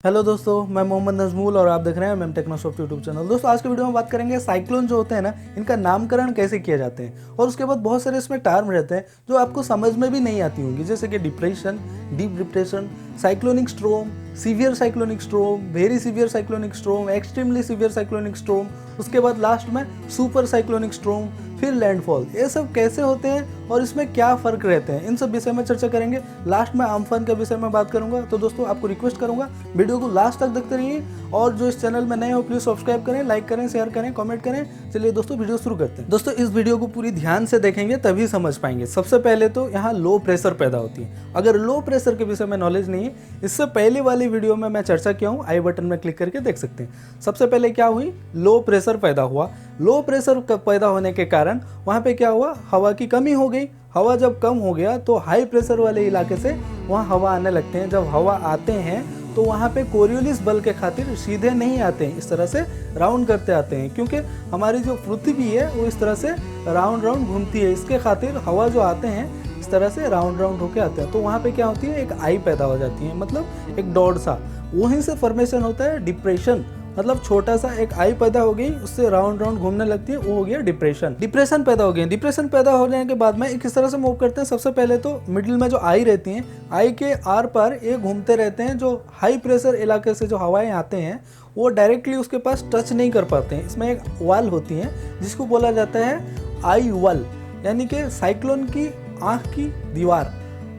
Hello दोस्तों, मैं मोहम्मद नजमूल और आप देख रहे हैं मैम टेक्नोसॉफ्ट यूट्यूब चैनल। दोस्तों आज के वीडियो में बात करेंगे साइक्लोन जो होते हैं ना, इनका नामकरण कैसे किए जाते हैं और उसके बाद बहुत सारे इसमें टर्म रहते हैं जो आपको समझ में भी नहीं आती होंगी, जैसे कि depression, deep depression, cyclonic स्ट्रोम, severe cyclonic स्ट्रोम, very severe cyclonic स्ट्रोम, extremely severe cyclonic स्ट्रोम, उसके बाद लास्ट में सुपर साइक्लोनिक स्ट्रोम, फिर लैंडफॉल। ये सब कैसे होते हैं और इसमें क्या फ़र्क रहते हैं, इन सब विषय में चर्चा करेंगे। लास्ट में अम्फान के विषय में बात करूंगा। तो दोस्तों आपको रिक्वेस्ट करूंगा वीडियो को लास्ट तक देखते रहिए और जो इस चैनल में नए हो प्लीज़ सब्सक्राइब करें, लाइक करें, शेयर करें, कमेंट करें। चलिए दोस्तों वीडियो शुरू करते हैं। दोस्तों इस वीडियो को पूरी ध्यान से देखेंगे तभी समझ पाएंगे। सबसे पहले तो यहाँ लो प्रेशर पैदा होती है। अगर लो प्रेशर के विषय में नॉलेज नहीं है, इससे पहले वाली वीडियो में मैं चर्चा किया हूँ, आई बटन में क्लिक करके देख सकते हैं। सबसे पहले क्या हुई, लो प्रेशर पैदा हुआ। लो प्रेशर पैदा होने के कारण वहाँ पे क्या हुआ, हवा की कमी हो गई। हवा जब कम हो गया तो हाई प्रेशर वाले इलाके से वहाँ हवा आने लगते हैं। जब हवा आते हैं तो वहाँ पे कोरियोलिस बल के खातिर सीधे नहीं आते हैं, इस तरह से राउंड करते आते हैं, क्योंकि हमारी जो पृथ्वी है वो इस तरह से राउंड राउंड घूमती है। इसके खातिर हवा जो आते हैं इस तरह से राउंड राउंड होके आते हैं। तो वहाँ पे क्या होती है, एक आई पैदा हो जाती है, मतलब एक डॉट सा। वहीं से फॉर्मेशन होता है डिप्रेशन, मतलब छोटा सा एक आई पैदा हो गई, उससे राउंड राउंड घूमने लगती है, वो हो गया डिप्रेशन। डिप्रेशन पैदा हो गया। डिप्रेशन पैदा होने के बाद में किस तरह से मूव करते हैं, सबसे पहले तो मिडिल में जो आई रहती हैं, आई के आर पार ये घूमते रहते हैं। जो हाई प्रेशर इलाके से जो हवाएं आते हैं वो डायरेक्टली उसके पास टच नहीं कर पाते हैं। इसमें एक वाल होती है जिसको बोला जाता है आई वाल, यानी कि साइक्लोन की आँख की दीवार,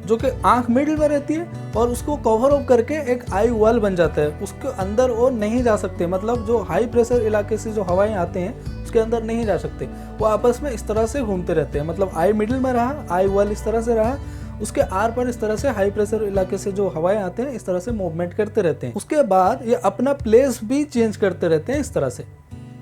जो कि आंख मिडिल में रहती है और उसको कवर अप करके एक आई वॉल बन जाता है। उसके अंदर वो नहीं जा सकते, मतलब जो हाई प्रेशर इलाके से जो हवाएं आते हैं उसके अंदर नहीं जा सकते। वो आपस में इस तरह से घूमते रहते हैं, मतलब आई मिडिल में रहा, आई वॉल इस तरह से रहा, उसके आर पर इस तरह से हाई प्रेशर इलाके से जो हवाएं आते हैं इस तरह से मूवमेंट करते रहते हैं। उसके बाद ये अपना प्लेस भी चेंज करते रहते हैं इस तरह से।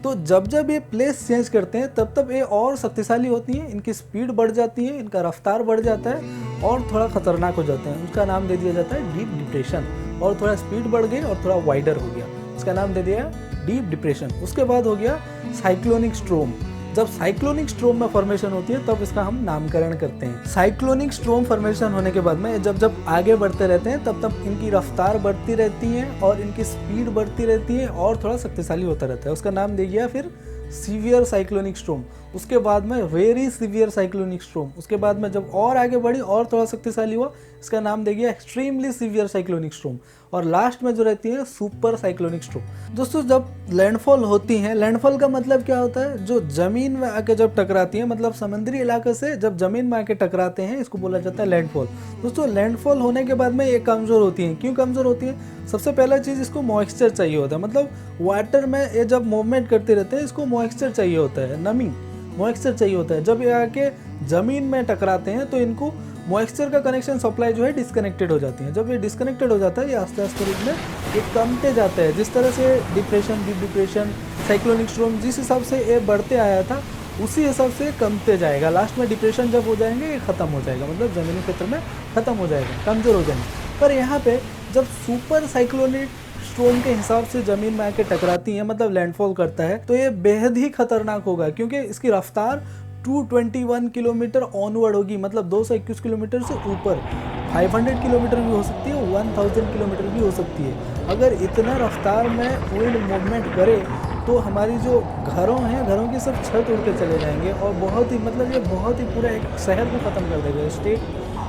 तो जब जब ये प्लेस चेंज करते हैं तब तब ये और शक्तिशाली होती हैं, इनकी स्पीड बढ़ जाती है, इनका रफ्तार बढ़ जाता है और थोड़ा खतरनाक हो जाते हैं। उसका नाम दे दिया जाता है डीप डिप्रेशन। और थोड़ा स्पीड बढ़ गई और थोड़ा वाइडर हो गया, इसका नाम दे दिया डीप डिप्रेशन। उसके बाद हो गया साइक्लोनिक स्ट्रोम। जब साइक्लोनिक स्ट्रोम में फॉर्मेशन होती है तब इसका हम नामकरण करते हैं। साइक्लोनिक स्ट्रोम फॉर्मेशन होने के बाद में जब जब आगे बढ़ते रहते हैं तब तब इनकी रफ्तार बढ़ती रहती है और इनकी स्पीड बढ़ती रहती है और थोड़ा शक्तिशाली होता रहता है। उसका नाम दे गया फिर सीवियर साइक्लोनिक स्ट्रोम। उसके बाद में वेरी सीवियर साइक्लोनिक स्ट्रोम। उसके बाद में जब और आगे बढ़ी और थोड़ा शक्तिशाली हुआ, इसका नाम दे गया एक्सट्रीमली सीवियर साइक्लोनिक स्ट्रोम। और लास्ट में जो रहती है सुपर साइक्लोनिक स्ट्रोम। दोस्तों जब लैंडफॉल होती हैं, लैंडफॉल का मतलब क्या होता है, जो जमीन में आके जब टकराती है, मतलब समुद्री इलाके से जब जमीन में आके टकराते हैं, इसको बोला जाता है लैंडफॉल। दोस्तों लैंडफॉल होने के बाद में ये कमजोर होती है। क्यों कमजोर होती है, सबसे पहला चीज़ इसको मॉइस्चर चाहिए होता है, मतलब वाटर में ये जब मूवमेंट करते रहते हैं इसको मॉइस्चर चाहिए होता है, नमी, मॉइस्चर चाहिए होता है। जब ये आके ज़मीन में टकराते हैं तो इनको मॉइस्चर का कनेक्शन सप्लाई जो है डिस्कनेक्टेड हो जाती है। जब ये डिस्कनेक्टेड हो जाता है ये आस्ते आस्ते रूप में ये कमते जाता है। जिस तरह से डिप्रेशन, डीप डिप्रेशन, साइक्लोनिक स्ट्रोम जिस हिसाब से ये बढ़ते आया था उसी हिसाब से कमते जाएगा। लास्ट में डिप्रेशन जब हो जाएंगे ये ख़त्म हो जाएगा, मतलब ज़मीनी क्षेत्र में ख़त्म हो जाएगा, कमज़ोर हो जाएंगे। पर यहाँ पे जब सुपर साइक्लोनिक स्ट्रोम के हिसाब से ज़मीन में आके टकराती है, मतलब लैंडफॉल करता है, तो ये बेहद ही खतरनाक होगा, क्योंकि इसकी रफ्तार 221 किलोमीटर ऑनवर्ड होगी, मतलब 221 किलोमीटर से ऊपर। 500 किलोमीटर भी हो सकती है, 1000 किलोमीटर भी हो सकती है। अगर इतना रफ्तार में विंड मूवमेंट करे तो हमारी जो घरों हैं, घरों की सब छत उड़ के चले जाएंगे और बहुत ही, मतलब ये बहुत ही पूरा एक शहर को ख़त्म कर देगा,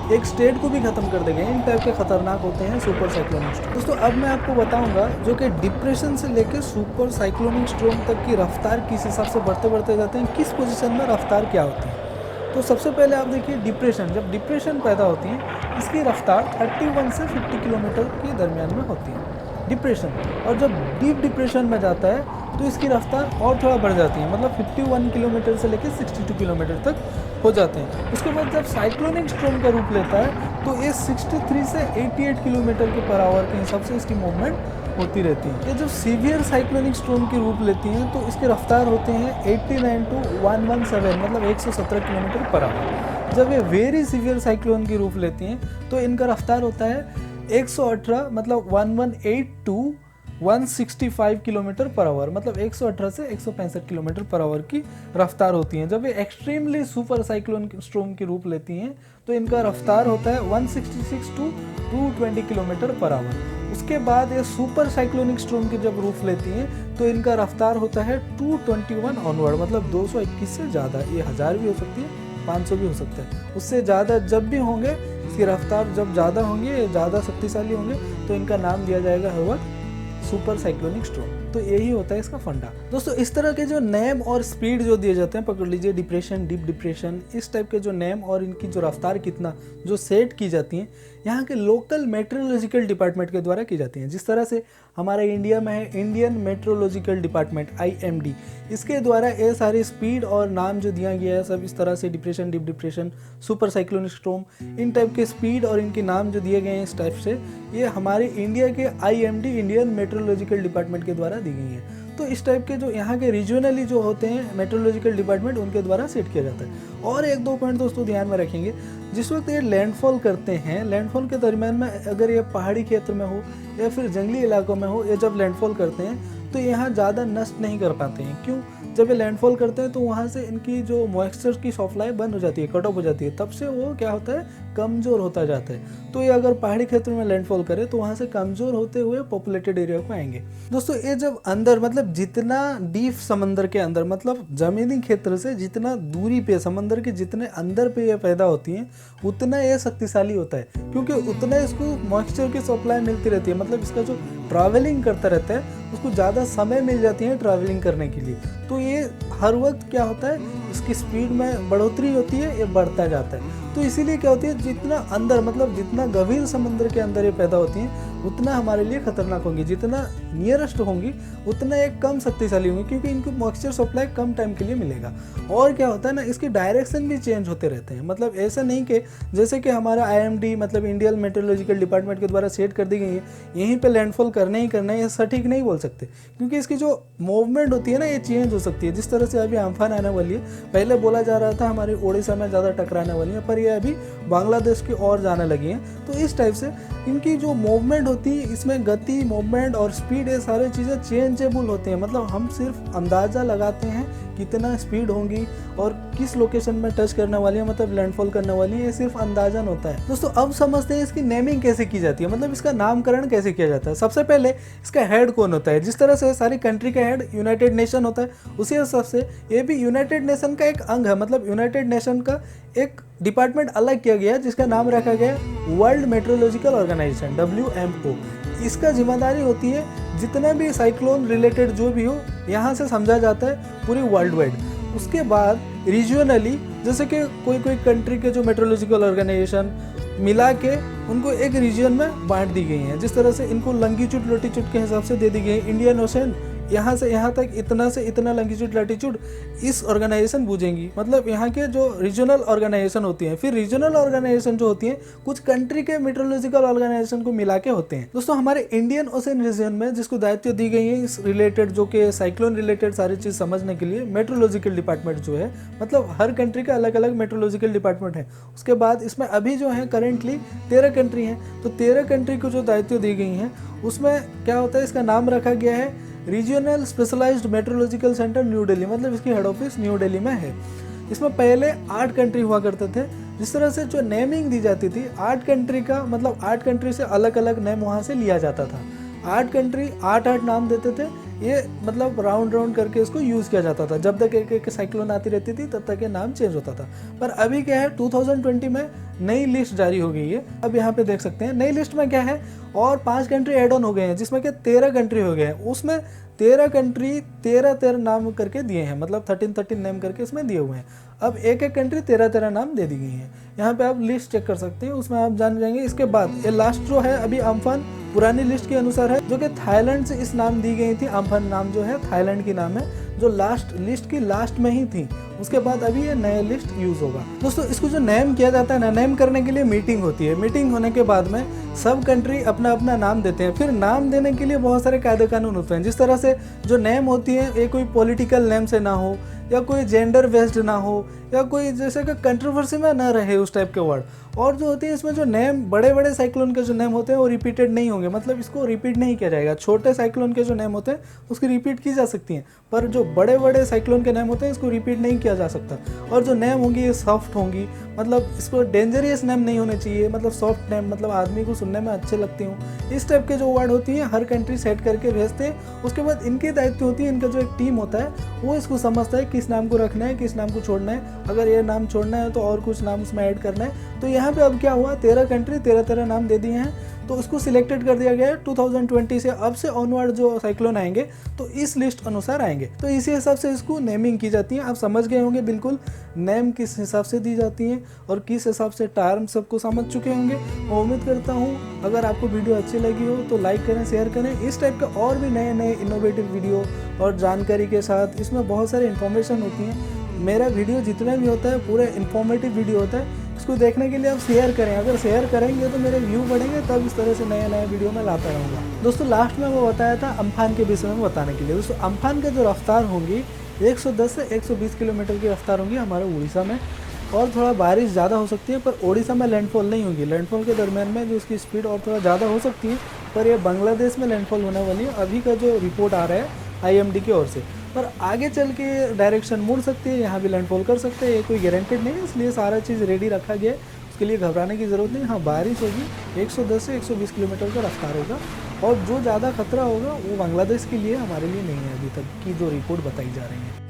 एक स्टेट को भी ख़त्म कर देंगे। इन टाइप के खतरनाक होते हैं सुपर साइक्लोनिक स्ट्रोम। दोस्तों अब मैं आपको बताऊंगा जो कि डिप्रेशन से लेकर सुपर साइक्लोनिक स्ट्रोम तक की रफ्तार किस हिसाब से बढ़ते बढ़ते जाते हैं, किस पोजीशन में रफ्तार क्या होती है। तो सबसे पहले आप देखिए डिप्रेशन, जब डिप्रेशन पैदा होती है इसकी रफ्तार 31 से 50 किलोमीटर के दरमियान में होती है डिप्रेशन। और जब डीप डिप्रेशन में जाता है तो इसकी रफ्तार और थोड़ा बढ़ जाती है, मतलब 51 किलोमीटर से लेकर 62 किलोमीटर तक हो जाते हैं। उसके बाद जब साइक्लोनिक स्ट्रोम का रूप लेता है तो ये 63 से 88 किलोमीटर के पर आवर के हिसाब से इसकी मूवमेंट होती रहती है। ये जब सीवियर साइक्लोनिक स्ट्रोम की रूप लेती हैं तो इसके रफ्तार होते हैं 89 टू 117, मतलब 117 किलोमीटर पर आवर। जब ये वेरी सीवियर साइक्लोन की रूप लेती हैं तो इनका रफ्तार होता है 118, मतलब 118 टू 165 किलोमीटर पर आवर, मतलब 118 से 165 किलोमीटर पर आवर की रफ्तार होती है। जब ये एक्सट्रीमली सुपर साइक्लोन स्ट्रोम की रूप लेती हैं तो इनका रफ्तार होता है 166 टू 220 किलोमीटर पर आवर। उसके बाद ये सुपर साइक्लोनिक स्टॉर्म की जब रूप लेती हैं तो इनका रफ्तार होता है 221 ऑनवर्ड, मतलब 221 से ज़्यादा। ये 1000 भी हो सकती है, 500 भी हो सकता है, उससे ज़्यादा जब भी होंगे, इसकी रफ्तार जब ज़्यादा होंगे, ज़्यादा शक्तिशाली होंगे, तो इनका नाम दिया जाएगा हर वक्त सुपर साइक्लोनिक स्टॉर्म। तो यही होता है इसका फंडा। दोस्तों इस तरह के जो नेम और स्पीड जो दिए जाते हैं, पकड़ लीजिए डिप्रेशन, डीप डिप्रेशन, इस टाइप के जो नेम और इनकी जो रफ्तार कितना जो सेट की जाती हैं, यहाँ के लोकल मेट्रोलॉजिकल डिपार्टमेंट के द्वारा की जाती हैं। जिस तरह से हमारे इंडिया में है इंडियन मेट्रोलॉजिकल डिपार्टमेंट IMD, इसके द्वारा ये सारी स्पीड और नाम जो दिया गया है सब इस तरह से depression, deep depression, super cyclonic storm, इन टाइप के स्पीड और इनके नाम जो दिए गए हैं इस टाइप से, ये हमारे इंडिया के IMD इंडियन मेट्रोलॉजिकल डिपार्टमेंट के द्वारा दी गई हैं। तो इस टाइप के जो यहाँ के रीजनली जो होते हैं मेट्रोलॉजिकल डिपार्टमेंट, उनके द्वारा सेट किया जाता है। और एक दो पॉइंट दोस्तों ध्यान में रखेंगे, जिस वक्त ये लैंडफॉल करते हैं, लैंडफॉल के दरमियान में अगर ये पहाड़ी क्षेत्र में हो या फिर जंगली इलाकों में हो, ये जब लैंडफॉल करते हैं तो यहाँ ज़्यादा नष्ट नहीं कर पाते हैं। क्यों? जब ये लैंडफॉल करते हैं तो वहाँ से इनकी जो मॉइस्चर की सप्लाई बंद हो जाती है, कट ऑफ हो जाती है, तब से वो क्या होता है, कमज़ोर होता जाता है। तो ये अगर पहाड़ी क्षेत्र में लैंडफॉल करे तो वहाँ से कमज़ोर होते हुए पॉपुलेटेड एरिया को आएंगे। दोस्तों ये जब अंदर, मतलब जितना डीप समंदर के अंदर, मतलब ज़मीनी क्षेत्र से जितना दूरी पे, समंदर के जितने अंदर पे ये पैदा होती हैं, उतना ये शक्तिशाली होता है, क्योंकि उतना इसको मॉइस्चर की सप्लाई मिलती रहती है। मतलब इसका जो ट्रैवलिंग करता रहता है उसको ज़्यादा समय मिल जाती है ट्रैवलिंग करने के लिए। तो ये हर वक्त क्या होता है, इसकी स्पीड में बढ़ोतरी होती है, ये बढ़ता जाता है। तो इसीलिए क्या होती है, जितना अंदर, मतलब जितना गंभीर समंदर के अंदर ये पैदा होती हैं, उतना हमारे लिए खतरनाक होंगी। जितना नियरेस्ट होंगी उतना एक कम शक्तिशाली होंगी, क्योंकि इनको मॉइस्चर सप्लाई कम टाइम के लिए मिलेगा। और क्या होता है ना, इसकी डायरेक्शन भी चेंज होते रहते हैं। मतलब ऐसा नहीं कि जैसे कि हमारा IMD, मतलब इंडियन मेट्रोलॉजिकल डिपार्टमेंट के द्वारा सेट कर दी गई है, यहीं पे लैंडफॉल करना ही करना है, ये सटीक नहीं बोल सकते, क्योंकि इसकी जो मूवमेंट होती है ना, ये चेंज हो सकती है। जिस तरह से अभी अम्फान आने वाली है, पहले बोला जा रहा था हमारे उड़ीसा में ज़्यादा टकराने वाली है, पर ये अभी बांग्लादेश की ओर जाने लगी हैं। तो इस टाइप से इनकी जो मूवमेंट होती है, इसमें गति, मूवमेंट और स्पीड, ये सारी चीज़ें चेंजेबल होती हैं। मतलब हम सिर्फ अंदाज़ा लगाते हैं कितना स्पीड होंगी और किस लोकेशन में टच करने वाली है, मतलब लैंडफॉल करने वाली है, ये सिर्फ अंदाजन होता है। दोस्तों अब समझते हैं इसकी नेमिंग कैसे की जाती है, मतलब इसका नामकरण कैसे किया जाता है। सबसे पहले इसका हेड कौन होता है। जिस तरह से सारी कंट्री का हेड यूनाइटेड नेशन होता है, उसी हिसाब से ये भी यूनाइटेड नेशन का एक अंग है। मतलब यूनाइटेड नेशन का एक डिपार्टमेंट अलग किया गया है, जिसका नाम रखा गया है वर्ल्ड मेट्रोलॉजिकल ऑर्गेनाइजेशन, WMO। इसका जिम्मेदारी होती है जितना भी साइक्लोन रिलेटेड जो भी हो, यहाँ से समझा जाता है पूरी वर्ल्ड वाइड। उसके बाद रीजनली, जैसे कि कोई कोई कंट्री के जो मेट्रोलॉजिकल ऑर्गेनाइजेशन मिला के उनको एक रीजन में बांट दी गई हैं। जिस तरह से इनको लंगीट्यूड लैटीट्यूड के हिसाब से दे दी गई है। इंडियन ओशन यहाँ से यहाँ तक, इतना से इतना लंगीट्यूड लैटीट्यूड इस ऑर्गेनाइजेशन बूझेंगी। मतलब यहाँ के जो रीजनल ऑर्गेनाइजेशन होती हैं, फिर रीजनल ऑर्गेनाइजेशन जो होती हैं कुछ कंट्री के मेट्रोलॉजिकल ऑर्गेनाइजेशन को मिला के होते हैं। दोस्तों हमारे इंडियन ओशन रीजन में जिसको दायित्व दी गई है इस रिलेटेड, जो कि साइक्लोन रिलेटेड सारी चीज़ समझने के लिए, मेट्रोलॉजिकल डिपार्टमेंट जो है, मतलब हर कंट्री का अलग अलग मेट्रोलॉजिकल डिपार्टमेंट है। उसके बाद इसमें अभी जो है करेंटली 13 कंट्री हैं, तो 13 कंट्री को जो दायित्व दी गई हैं उसमें क्या होता है, इसका नाम रखा गया है regional specialized meteorological centre New Delhi. मतलब इसकी हेड ऑफिस न्यू दिल्ली में है। इसमें पहले 8 कंट्री हुआ करते थे। जिस तरह से जो नेमिंग दी जाती थी, 8 कंट्री का मतलब 8 कंट्री से अलग अलग नेम वहाँ से लिया जाता था। 8 कंट्री 8 नाम देते थे। ये मतलब राउंड करके इसको यूज़ किया जाता था। जब तक एक एक साइक्लोन आती रहती थी तब तक ये नाम चेंज होता था। पर अभी क्या है, 2020 में नई लिस्ट जारी हो गई है। अब यहाँ पे देख सकते हैं नई लिस्ट में क्या है, और 5 कंट्री एड ऑन हो गए हैं, जिसमें कि 13 कंट्री हो गए हैं। उसमें 13 कंट्री 13 नाम करके दिए हैं, मतलब 13 नेम करके इसमें दिए हुए हैं। अब एक एक कंट्री 13 नाम दे दी गई है। यहाँ पे आप लिस्ट चेक कर सकते हैं, उसमें आप जान जाएंगे। इसके बाद ये लास्ट जो है अभी अम्फान पुरानी लिस्ट के अनुसार है, जो कि थाईलैंड से इस नाम दी गई थी। अम्फान नाम जो है थाईलैंड की नाम है, जो लास्ट लिस्ट की लास्ट में ही थी। उसके बाद अभी ये नया लिस्ट यूज़ होगा। दोस्तों इसको जो नेम किया जाता है ना, नेम करने के लिए मीटिंग होती है। मीटिंग होने के बाद में सब कंट्री अपना अपना नाम देते हैं। फिर नाम देने के लिए बहुत सारे कायदे कानून होते हैं। जिस तरह से जो नेम होती है ये कोई पॉलिटिकल नेम से ना हो, या कोई जेंडर बेस्ड ना हो, या कोई जैसे कि कंट्रोवर्सी में ना रहे उस टाइप के वर्ड। और जो होती है इसमें जो नेम, बड़े बड़े साइक्लोन के जो नेम होते हैं वो रिपीटेड नहीं होंगे, मतलब इसको रिपीट नहीं किया जाएगा। छोटे साइक्लोन के जो नेम होते हैं उसकी रिपीट की जा सकती हैं, पर जो बड़े बड़े साइक्लोन के नेम होते हैं इसको रिपीट नहीं किया जा सकता। और जो नेम होंगी ये सॉफ्ट होंगी, मतलब इसको डेंजरियस नेम नहीं होने चाहिए, मतलब सॉफ्ट नेम, मतलब आदमी को सुनने में अच्छे लगते हों, इस टाइप के जो वर्ड होती हैं हर कंट्री सेट करके भेजते हैं। उसके बाद इनकी दायित्व होती है, इनका जो एक टीम होता है वो इसको समझता है किस नाम को रखना है, किस नाम को छोड़ना है, अगर ये नाम छोड़ना है तो और कुछ नाम उसमें ऐड करना है। तो यहाँ पे अब क्या हुआ, 13 कंट्री 13 नाम दे दिए हैं, तो उसको सिलेक्टेड कर दिया गया है 2020 से। अब से ऑनवर्ड जो साइक्लोन आएंगे तो इस लिस्ट अनुसार आएंगे, तो इसी हिसाब से इसको नेमिंग की जाती है। आप समझ गए होंगे बिल्कुल नेम किस हिसाब से दी जाती है और किस हिसाब से टर्म सबको समझ चुके होंगे। मैं उम्मीद करता हूँ अगर आपको वीडियो अच्छी लगी हो तो लाइक करें, शेयर करें। इस टाइप के और भी नए नए इनोवेटिव वीडियो और जानकारी के साथ, इसमें बहुत सारी इन्फॉर्मेशन होती है। मेरा वीडियो जितना भी होता है पूरा इन्फॉर्मेटिव वीडियो होता है, इसको देखने के लिए आप शेयर करें। अगर शेयर करेंगे तो मेरे व्यू बढ़ेंगे, तब इस तरह से नए नए वीडियो मैं लाता रहूँगा। दोस्तों लास्ट में मैं बताया था अम्फान के विषय में बताने के लिए। दोस्तों अम्फान का जो रफ्तार होंगी 110 से 120 किलोमीटर की रफ्तार होंगी हमारे उड़ीसा में, और थोड़ा बारिश ज़्यादा हो सकती है, पर उड़ीसा में लैंडफॉल नहीं होगी। लैंडफॉल के दरमियान में जो इसकी स्पीड और थोड़ा ज़्यादा हो सकती है, पर यह बांग्लादेश में लैंडफॉल होने वाली है अभी का जो रिपोर्ट आ रहा है IMD की ओर से। पर आगे चल के डायरेक्शन मुड़ सकती है, यहाँ भी लैंडफॉल कर सकते हैं, ये कोई गारंटेड नहीं है, इसलिए सारा चीज़ रेडी रखा गया है, उसके लिए घबराने की ज़रूरत नहीं। हाँ बारिश होगी, 110 से 120 किलोमीटर का रफ्तार होगा, और जो ज़्यादा खतरा होगा वो बांग्लादेश के लिए, हमारे लिए नहीं है अभी तक की जो रिपोर्ट बताई जा रही है।